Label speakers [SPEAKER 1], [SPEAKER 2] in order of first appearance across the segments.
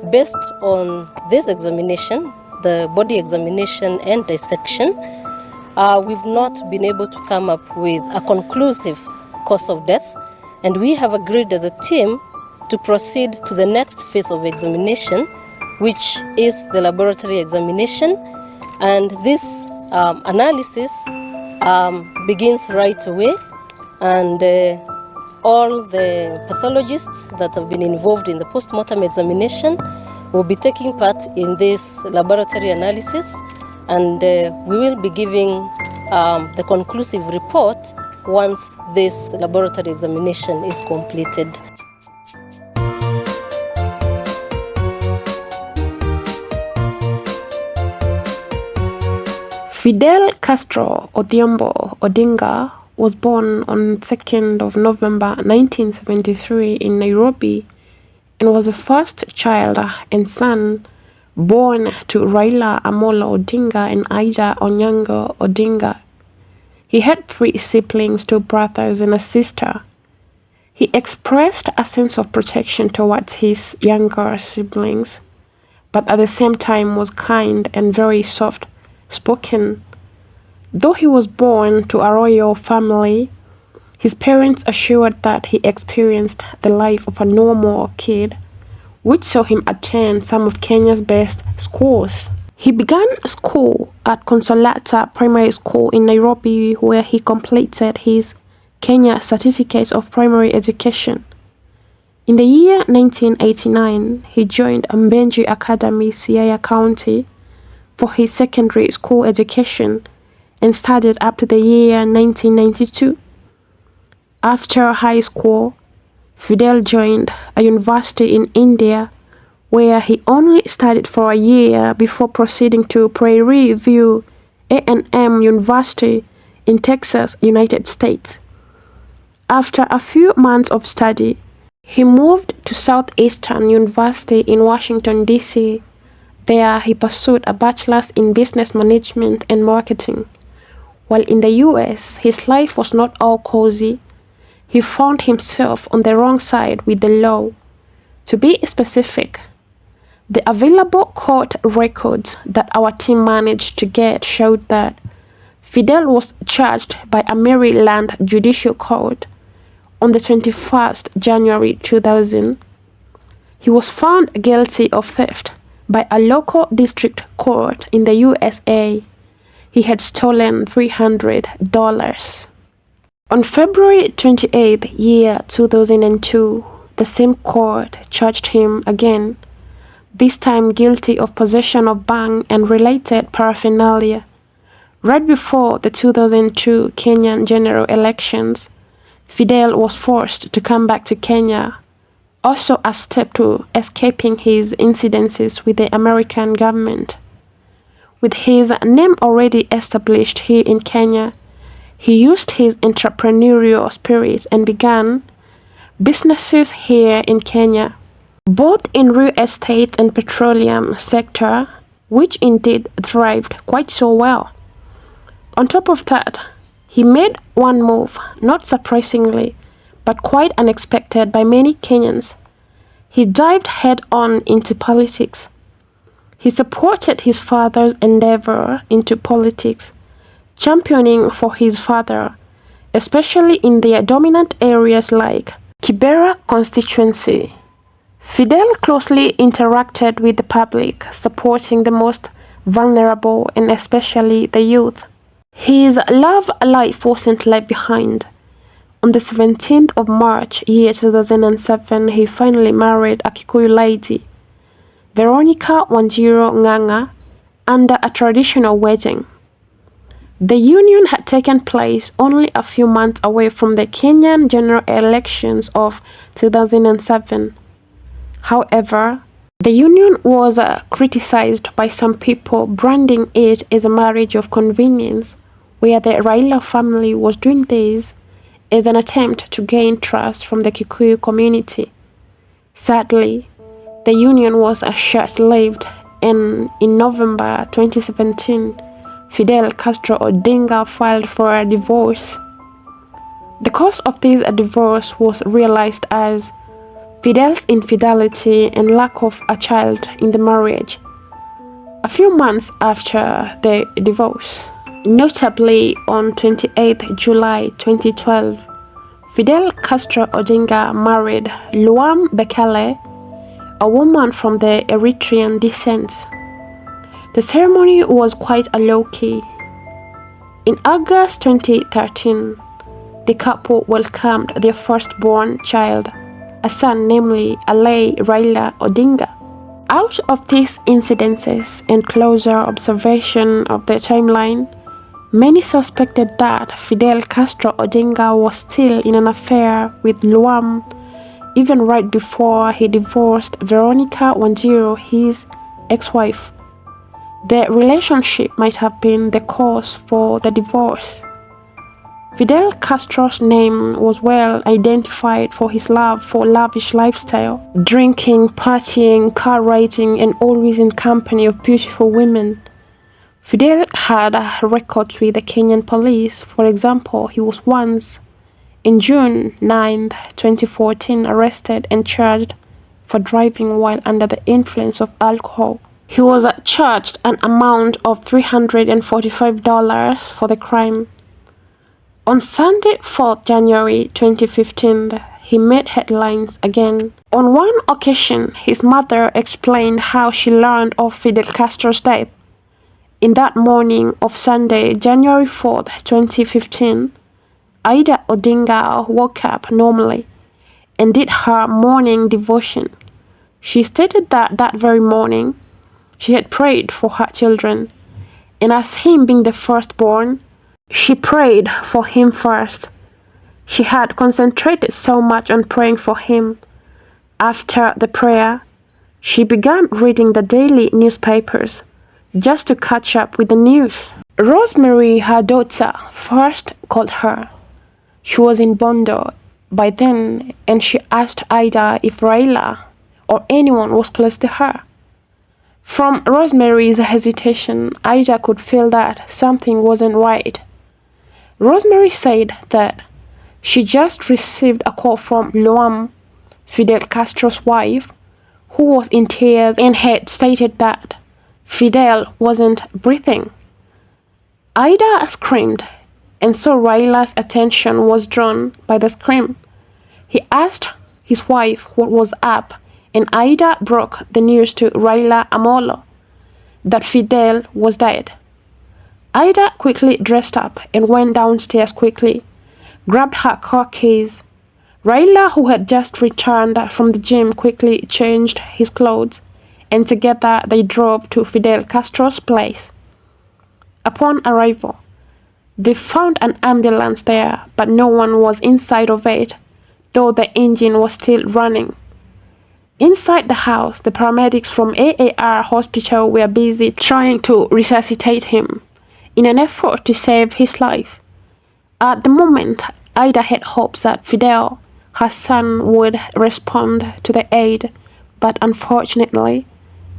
[SPEAKER 1] Based on this examination, the body examination and dissection, we've not been able to come up with a conclusive cause of death, and we have agreed as a team to proceed to the next phase of examination, which is the laboratory examination. And this analysis begins right away, and all the pathologists that have been involved in the post-mortem examination will be taking part in this laboratory analysis, and we will be giving the conclusive report once this laboratory examination is completed.
[SPEAKER 2] Fidel Castro Odinga was born on 2nd of November 1973 in Nairobi and was the first child and son born to Raila Odinga and Ida Onyango Odinga. He had 3 siblings, 2 brothers and a sister. He expressed a sense of protection towards his younger siblings, but at the same time was kind and very soft-spoken. Though he was born to a royal family, his parents assured that he experienced the life of a normal kid, which saw him attend some of Kenya's best schools. He began school at Consolata Primary School in Nairobi, where he completed his Kenya Certificate of Primary Education. In the year 1989, he joined Mbenji Academy, Siaya County, for his secondary school education and studied up to the year 1992. After high school, Fidel joined a university in India, where he only studied for a year before proceeding to Prairie View A&M University in Texas, United States. After a few months of study, he moved to Southeastern University in Washington, D.C. There, he pursued a bachelor's in business management and marketing. While in the U.S., his life was not all cozy. He found himself on the wrong side with the law. To be specific, the available court records that our team managed to get showed that Fidel was charged by a Maryland judicial court on the 21st January 2000. He was found guilty of theft by a local district court in the USA. He had stolen $300. On February 28, year 2002, the same court charged him again, this time guilty of possession of bang and related paraphernalia. Right before the 2002 Kenyan general elections, Fidel was forced to come back to Kenya, also a step to escaping his incidences with the American government. With his name already established here in Kenya, he used his entrepreneurial spirit and began businesses here in Kenya, both in real estate and petroleum sector, which indeed thrived quite so well. On top of that, he made one move, not surprisingly, but quite unexpected by many Kenyans. He dived head-on into politics. He supported his father's endeavor into politics, championing for his father, especially in their dominant areas like Kibera constituency. Fidel closely interacted with the public, supporting the most vulnerable and especially the youth. His love life wasn't left behind. On the 17th of March, year 2007, he finally married a Kikuyu lady, Veronica Wanjiru Ng'ang'a, under a traditional wedding. The union had taken place only a few months away from the Kenyan general elections of 2007. However, the union was criticized by some people, branding it as a marriage of convenience, where the Raila family was doing this as an attempt to gain trust from the Kikuyu community. Sadly, the union was short-lived, and in November 2017, Fidel Castro Odinga filed for a divorce. The cause of this divorce was realized as Fidel's infidelity and lack of a child in the marriage. A few months after the divorce, notably on 28 July 2012, Fidel Castro Odinga married Luam Bekele, a woman from the Eritrean descent. The ceremony was quite a low-key. In August 2013, the couple welcomed their firstborn child, a son, namely Raila Odinga. Out of these incidences and closer observation of the timeline, many suspected that Fidel Castro Odinga was still in an affair with Luam, even right before he divorced Veronica Wanjiru, his ex-wife. The relationship might have been the cause for the divorce. Fidel Castro's name was well identified for his love for lavish lifestyle, drinking, partying, car riding, and always in company of beautiful women. Fidel had records with the Kenyan police. For example, he was once, in June 9, 2014, arrested and charged for driving while under the influence of alcohol. He was charged an amount of $345 for the crime. On Sunday, 4th January 2015, he made headlines again. On one occasion, his mother explained how she learned of Fidel Castro's death. In that morning of Sunday, January 4th, 2015, Raila Odinga woke up normally and did her morning devotion. She stated that that very morning, she had prayed for her children, and as him being the firstborn, she prayed for him first. She had concentrated so much on praying for him. After the prayer, she began reading the daily newspapers just to catch up with the news. Rosemary, her daughter, first called her. She was in Bondo by then, and she asked Ida if Raila or anyone was close to her. From Rosemary's hesitation, Ida could feel that something wasn't right. Rosemary said that she just received a call from Luam, Fidel Castro's wife, who was in tears and had stated that Fidel wasn't breathing. Ida screamed, and so Raila's attention was drawn by the scream. He asked his wife what was up, and Ida broke the news to Raila Amolo that Fidel was dead. Ida quickly dressed up and went downstairs quickly, grabbed her car keys. Raila, who had just returned from the gym, quickly changed his clothes, and together they drove to Fidel Castro's place. Upon arrival, they found an ambulance there, but no one was inside of it, though the engine was still running. Inside the house, the paramedics from AAR hospital were busy trying to resuscitate him in an effort to save his life. At the moment, Ida had hopes that Fidel, her son, would respond to the aid, but unfortunately,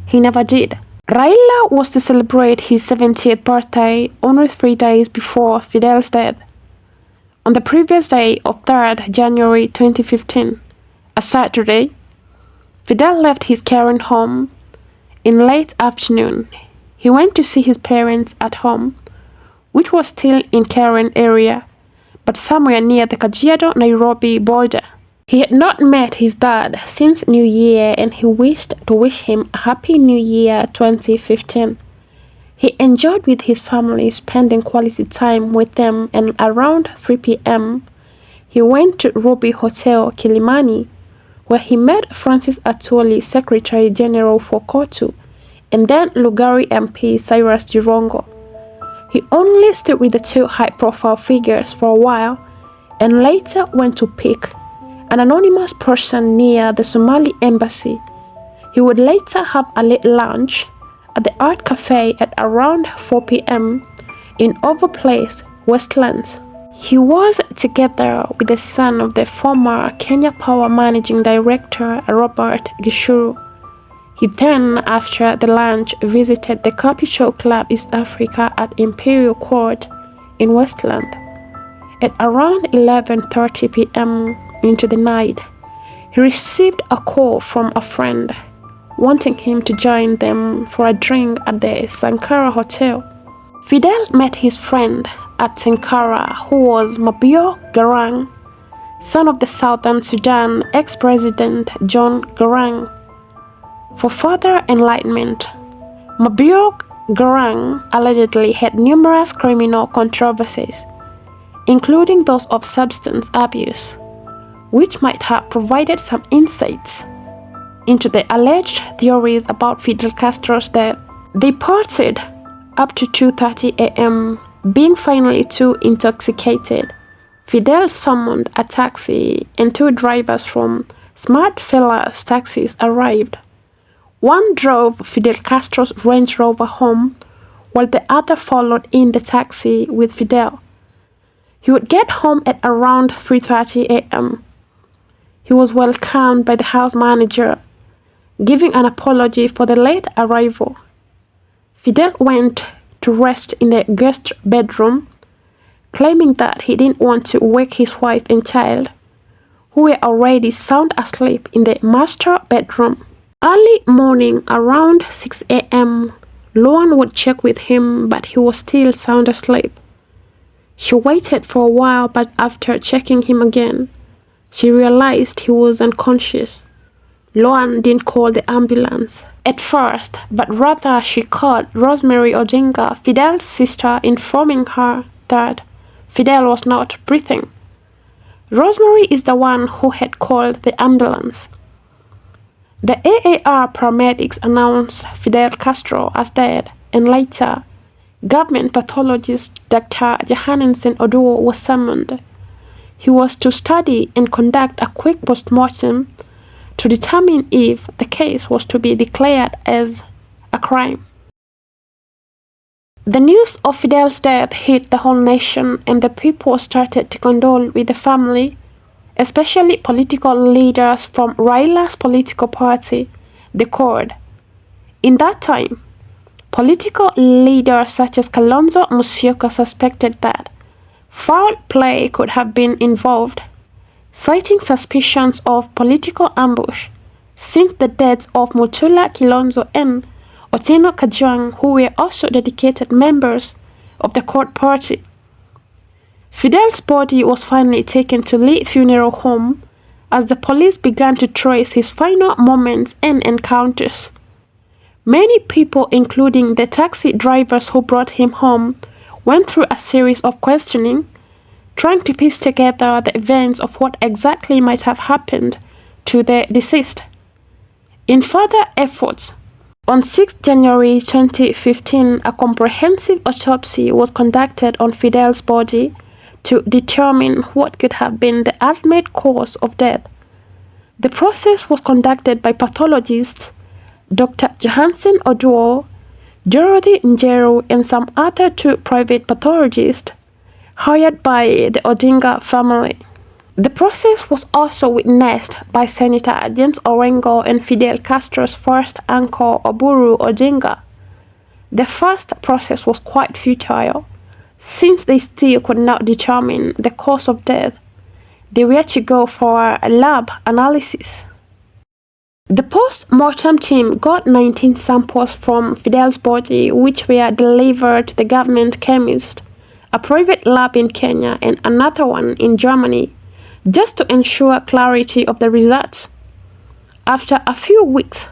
[SPEAKER 2] he never did. Raila was to celebrate his 70th birthday only 3 days before Fidel's death. On the previous day of 3rd January 2015, a Saturday, Fidel left his Karen home. In late afternoon, he went to see his parents at home, which was still in Karen area, but somewhere near the Kajiado-Nairobi border. He had not met his dad since New Year, and he wished to wish him a Happy New Year 2015. He enjoyed with his family, spending quality time with them, and around 3 p.m., he went to Ruby Hotel, Kilimani, where he met Francis Atwoli, Secretary General for KOTU, and then Lugari MP Cyrus Jirongo. He only stayed with the two high-profile figures for a while, and later went to pick an anonymous person near the Somali embassy. He would later have a late lunch at the Art Cafe at around 4 p.m. in Overplace, Westlands. He was together with the son of the former Kenya Power Managing Director, Robert Gishuru. He then, after the lunch, visited the Capital Club East Africa at Imperial Court in Westland. At around 11:30 p.m. into the night, he received a call from a friend wanting him to join them for a drink at the Sankara Hotel. Fidel met his friend at Sankara, who was Mabio Garang, son of the Southern Sudan ex-president John Garang. For further enlightenment, Mabio Garang allegedly had numerous criminal controversies, including those of substance abuse, which might have provided some insights into the alleged theories about Fidel Castro's death. They partied up to 2:30 a.m., being finally too intoxicated. Fidel summoned a taxi and two drivers from Smart Fella's taxis arrived. One drove Fidel Castro's Range Rover home, while the other followed in the taxi with Fidel. He would get home at around 3:30 a.m. He was welcomed by the house manager, giving an apology for the late arrival. Fidel went to rest in the guest bedroom, claiming that he didn't want to wake his wife and child, who were already sound asleep in the master bedroom. Early morning, around 6 a.m., Luan would check with him, but he was still sound asleep. She waited for a while, but after checking him again, she realized he was unconscious. Luan didn't call the ambulance at first, but rather she called Rosemary Odinga, Fidel's sister, informing her that Fidel was not breathing. Rosemary is the one who had called the ambulance. The AAR paramedics announced Fidel Castro as dead, and later, government pathologist Dr. Johannesson Oduo was summoned. He was to study and conduct a quick postmortem to determine if the case was to be declared as a crime. The news of Fidel's death hit the whole nation, and the people started to condole with the family, especially political leaders from Raila's political party, the CORD. In that time, political leaders such as Kalonzo Musyoka suspected that foul play could have been involved, citing suspicions of political ambush since the deaths of Mutula Kilonzo and Otieno Kajwang, who were also dedicated members of the CORD party. Fidel's body was finally taken to Lee Funeral Home as the police began to trace his final moments and encounters. Many people, including the taxi drivers who brought him home, went through a series of questioning, trying to piece together the events of what exactly might have happened to the deceased. In further efforts, on 6 January 2015, a comprehensive autopsy was conducted on Fidel's body to determine what could have been the ultimate cause of death. The process was conducted by pathologists Dr. Johannesson Oduo, Dorothy Njeru, and some other two private pathologists hired by the Odinga family. The process was also witnessed by Senator James Orengo and Fidel Castro's first uncle Oburu Odinga. The first process was quite futile, since they still could not determine the cause of death. They were to go for a lab analysis. The post-mortem team got 19 samples from Fidel's body, which were delivered to the government chemist, a private lab in Kenya, and another one in Germany, just to ensure clarity of the results. After a few weeks,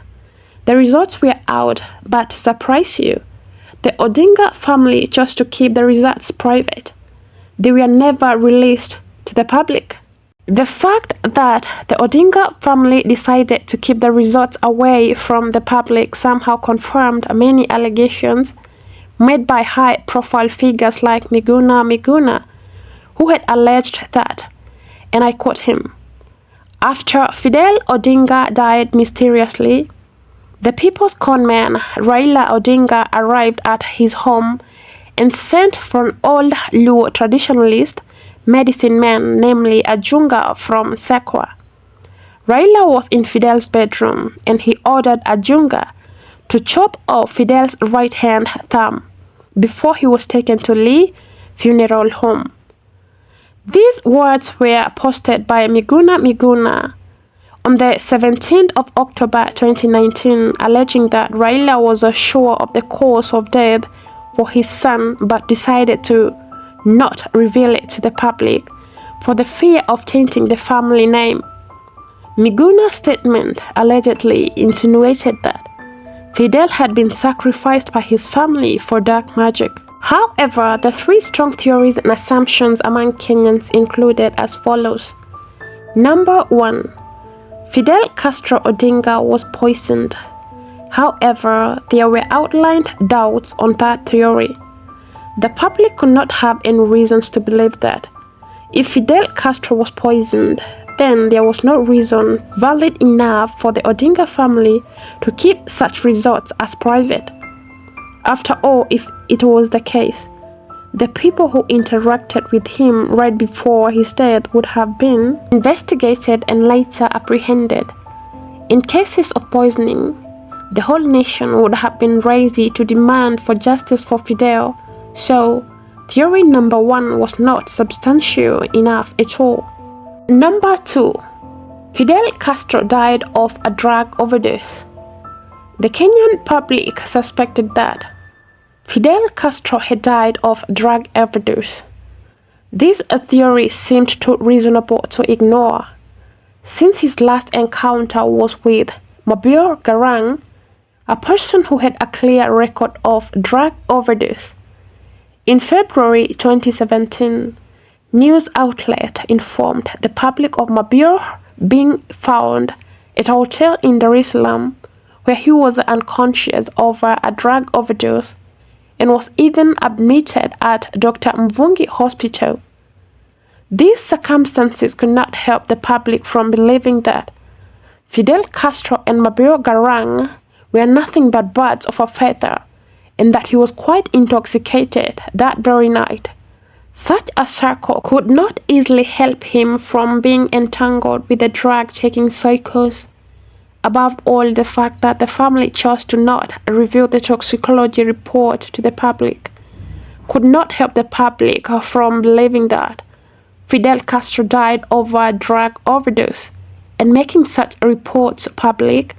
[SPEAKER 2] the results were out, but to surprise you, the Odinga family chose to keep the results private. They were never released to the public. The fact that the Odinga family decided to keep the results away from the public somehow confirmed many allegations made by high-profile figures like Miguna, who had alleged that, and I quote him, "After Fidel Odinga died mysteriously, the people's conman Raila Odinga arrived at his home and sent for an old Luo traditionalist medicine man, namely a Junga from Sekwa. Raila was in Fidel's bedroom, and he ordered a Junga to chop off Fidel's right-hand thumb before he was taken to Lee Funeral Home." These words were posted by Miguna on the 17th of October 2019, alleging that Raila was unsure of the cause of death for his son but decided to not reveal it to the public for the fear of tainting the family name. Miguna's statement allegedly insinuated that Fidel had been sacrificed by his family for dark magic. However, the three strong theories and assumptions among Kenyans included as follows. Number 1. Fidel Castro Odinga was poisoned. However, there were outlined doubts on that theory. The public could not have any reasons to believe that. If Fidel Castro was poisoned, then there was no reason valid enough for the Odinga family to keep such results as private. After all, if it was the case, the people who interacted with him right before his death would have been investigated and later apprehended. In cases of poisoning, the whole nation would have been ready to demand for justice for Fidel, so theory number 1 was not substantial enough at all. Number 2. Fidel Castro died of a drug overdose. The Kenyan public suspected that Fidel Castro had died of drug overdose. This theory seemed too reasonable to ignore, since his last encounter was with Mabur Garang, a person who had a clear record of drug overdose. In February 2017, news outlet informed the public of Mabur being found at a hotel in Dar es Salaam where he was unconscious over a drug overdose and was even admitted at Dr. Mvungi Hospital. These circumstances could not help the public from believing that Fidel Castro and Mabur Garang were nothing but birds of a feather and that he was quite intoxicated that very night. Such a circle could not easily help him from being entangled with the drug-taking psychos. Above all, the fact that the family chose to not reveal the toxicology report to the public could not help the public from believing that Fidel Castro died over a drug overdose, and making such reports public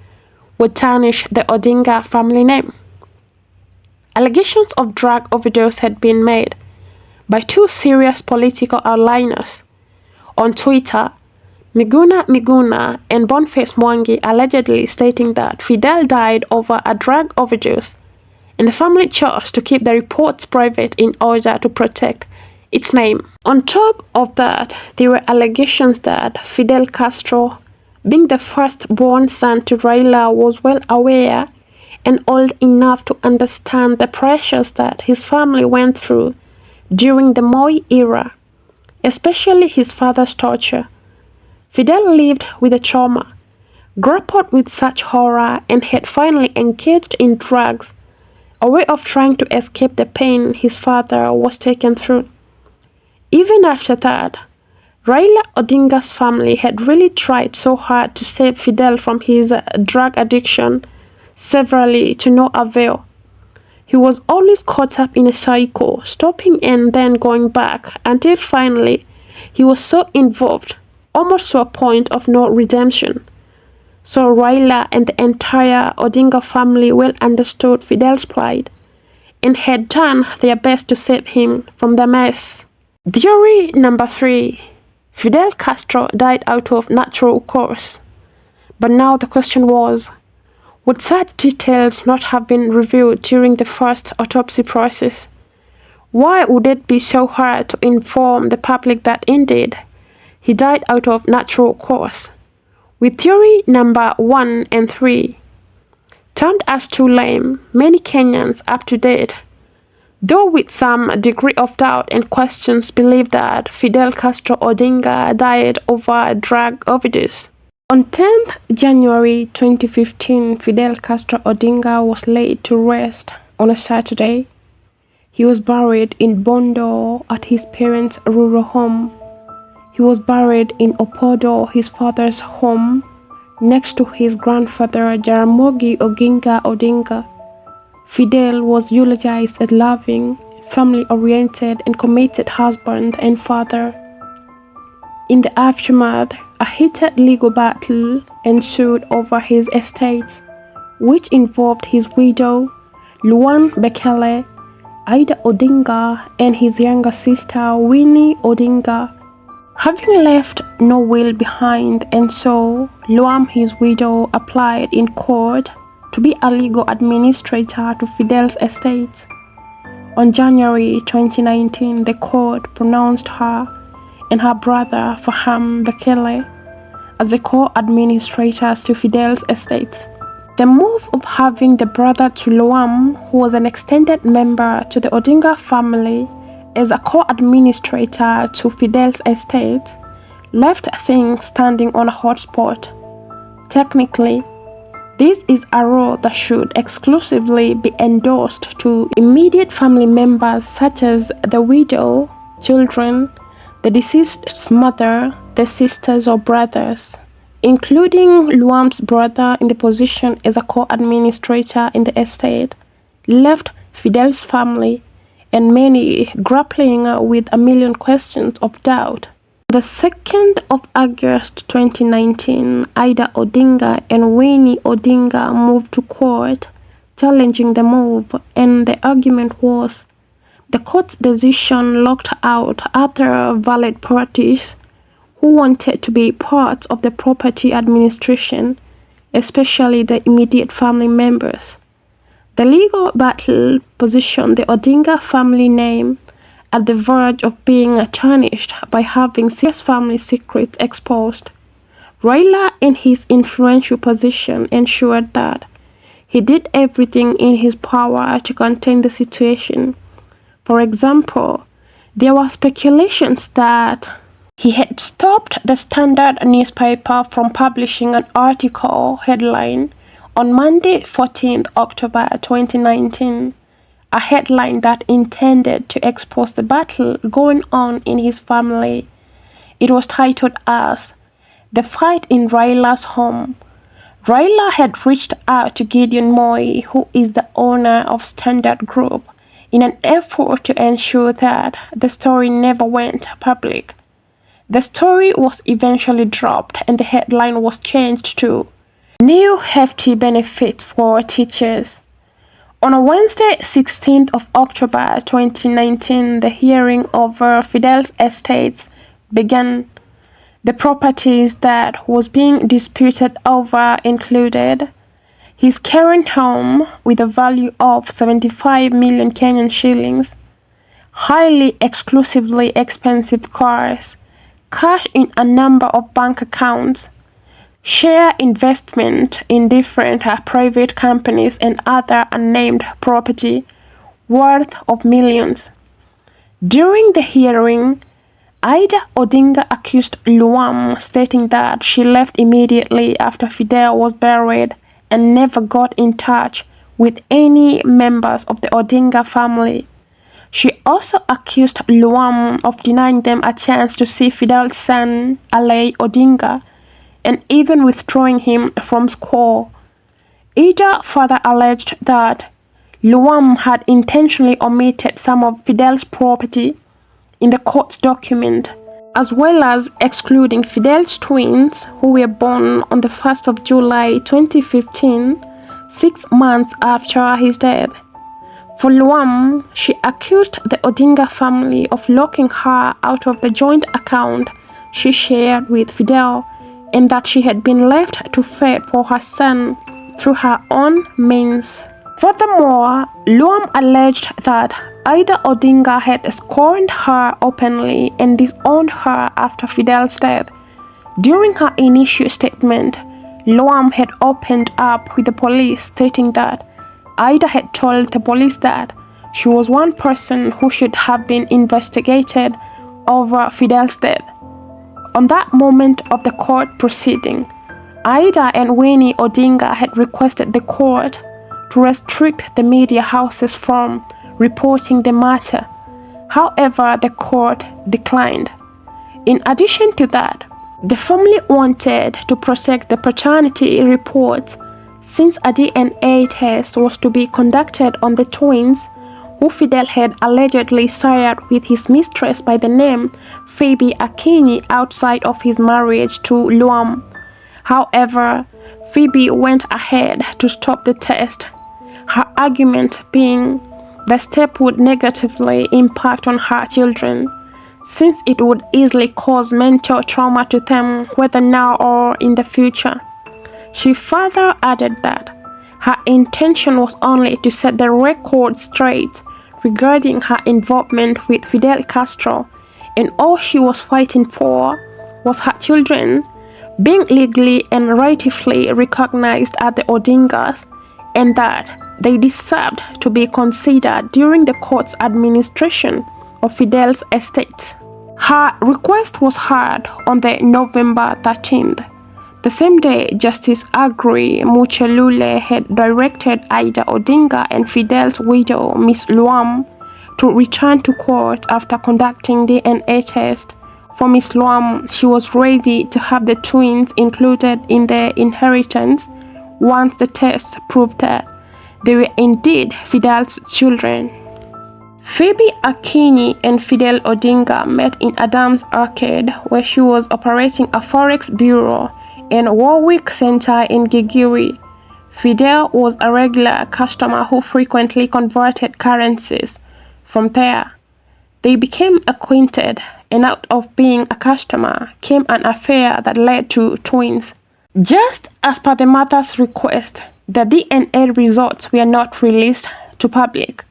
[SPEAKER 2] would tarnish the Odinga family name. Allegations of drug overdose had been made by two serious political outliners. On Twitter, Miguna and Boniface Mwangi allegedly stating that Fidel died over a drug overdose, and the family chose to keep the reports private in order to protect its name. On top of that, there were allegations that Fidel Castro, being the first-born son to Raila, was well aware and old enough to understand the pressures that his family went through during the Moi era, especially his father's torture. Fidel lived with the trauma, grappled with such horror, and had finally engaged in drugs, a way of trying to escape the pain his father was taken through. Even after that, Raila Odinga's family had really tried so hard to save Fidel from his drug addiction, severally to no avail. He was always caught up in a cycle, stopping and then going back, until finally he was so involved, almost to a point of no redemption. So Raila and the entire Odinga family well understood Fidel's plight and had done their best to save him from the mess. Theory number 3. Fidel Castro died out of natural cause. But now the question was, would such details not have been revealed during the first autopsy process? Why would it be so hard to inform the public that indeed he died out of natural cause? With theory number 1 and 3 termed as too lame, many Kenyans up to date, though with some degree of doubt and questions, believe that Fidel Castro Odinga died over a drug overdose. On 10th January 2015, Fidel Castro Odinga was laid to rest on a Saturday. He was buried in Bondo at his parents' rural home. He was buried in Opodo, his father's home, next to his grandfather Jaramogi Oginga Odinga. Fidel was eulogized as loving, family-oriented, and committed husband and father. In the aftermath, a heated legal battle ensued over his estates, which involved his widow, Luan Bekele, Ida Odinga, and his younger sister, Winnie Odinga. Having left no will behind, and so Luam, his widow, applied in court to be a legal administrator to Fidel's estate. On January 2019, the court pronounced her and her brother Faham Bekele as the co-administrators to Fidel's estate. The move of having the brother to Luam, who was an extended member to the Odinga family, as a co-administrator to Fidel's estate, left things standing on a hot spot. Technically, this is a role that should exclusively be endorsed to immediate family members such as the widow, children, the deceased's mother, the sisters or brothers. Including Luam's brother in the position as a co-administrator in the estate, left Fidel's family and many grappling with a million questions of doubt. The 2nd of August 2019, Ida Odinga and Winnie Odinga moved to court, challenging the move, and the argument was the court's decision locked out other valid parties who wanted to be part of the property administration, especially the immediate family members. The legal battle positioned the Odinga family name at the verge of being tarnished by having serious family secrets exposed. Raila, in his influential position, ensured that he did everything in his power to contain the situation. For example, there were speculations that he had stopped the Standard newspaper from publishing an article headline on Monday, 14th October 2019, a headline that intended to expose the battle going on in his family. It was titled as "The Fight in Raila's Home." Raila had reached out to Gideon Moi, who is the owner of Standard Group, in an effort to ensure that the story never went public. The story was eventually dropped and the headline was changed to "New Hefty Benefits for Teachers." On a Wednesday, 16th of October 2019, the hearing over Fidel's estates began. The properties that was being disputed over included his current home with a value of 75 million Kenyan shillings, highly exclusively expensive cars, cash in a number of bank accounts, share investment in different private companies, and other unnamed property worth of millions. During the hearing, Ida Odinga accused Luam, stating that she left immediately after Fidel was buried and never got in touch with any members of the Odinga family. She also accused Luam of denying them a chance to see Fidel's son, Raila Odinga, and even withdrawing him from school. Ida further alleged that Luam had intentionally omitted some of Fidel's property in the court document, as well as excluding Fidel's twins, who were born on the 1st of July 2015, 6 months after his death. For Luam, she accused the Odinga family of locking her out of the joint account she shared with Fidel, and that she had been left to fend for her son through her own means. Furthermore, Luam alleged that Ida Odinga had scorned her openly and disowned her after Fidel's death. During her initial statement, Luam had opened up with the police, stating that Ida had told the police that she was one person who should have been investigated over Fidel's death. On that moment of the court proceeding, Ida and Winnie Odinga had requested the court to restrict the media houses from reporting the matter. However, the court declined. In addition to that, the family wanted to protect the paternity reports since a DNA test was to be conducted on the twins who Fidel had allegedly sired with his mistress by the name Phoebe Akinyi outside of his marriage to Luam. However, Phoebe went ahead to stop the test, her argument being the step would negatively impact on her children, since it would easily cause mental trauma to them whether now or in the future. She further added that her intention was only to set the record straight regarding her involvement with Fidel Castro, and all she was fighting for was her children being legally and rightfully recognized as the Odingas, and that they deserved to be considered during the court's administration of Fidel's estate. Her request was heard on the November 13th, the same day Justice Agri Muchelule had directed Ida Odinga and Fidel's widow, Miss Luam, to return to court after conducting DNA test. For Miss Luam, she was ready to have the twins included in the inheritance once the test proved that they were indeed Fidel's children. Phoebe Akinyi and Fidel Odinga met in Adams Arcade, where she was operating a forex bureau in Warwick Center in Gigiri. Fidel was a regular customer who frequently converted currencies. From there, they became acquainted, and out of being a customer came an affair that led to twins. Just as per the mother's request, the DNA results were not released to public,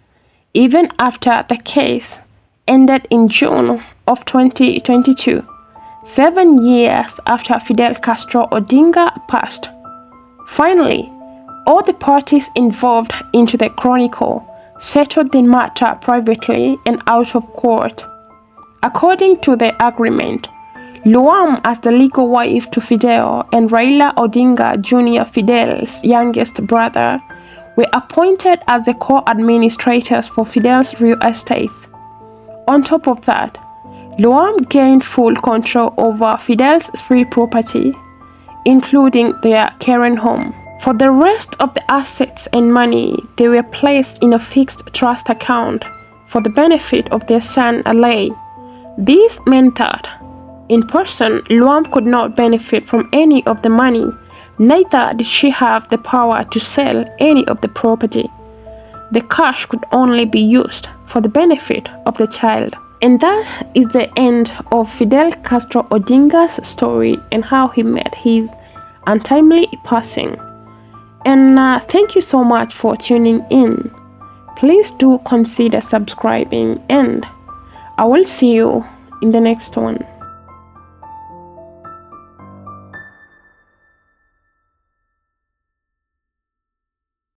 [SPEAKER 2] even after the case ended in June of 2022, 7 years after Fidel Castro Odinga passed. Finally, all the parties involved into the chronicle settled the matter privately and out of court. According to the agreement, Luam, as the legal wife to Fidel, and Raila Odinga Jr., Fidel's youngest brother, were appointed as the co-administrators for Fidel's real estates. On top of that, Luam gained full control over Fidel's free property, including their Karen home. For the rest of the assets and money, they were placed in a fixed trust account for the benefit of their son Alay. This meant that, in person, Luam could not benefit from any of the money, neither did she have the power to sell any of the property. The cash could only be used for the benefit of the child. And that is the end of Fidel Castro Odinga's story and how he met his untimely passing. And thank you so much for tuning in. Please do consider subscribing, and I will see you in the next one.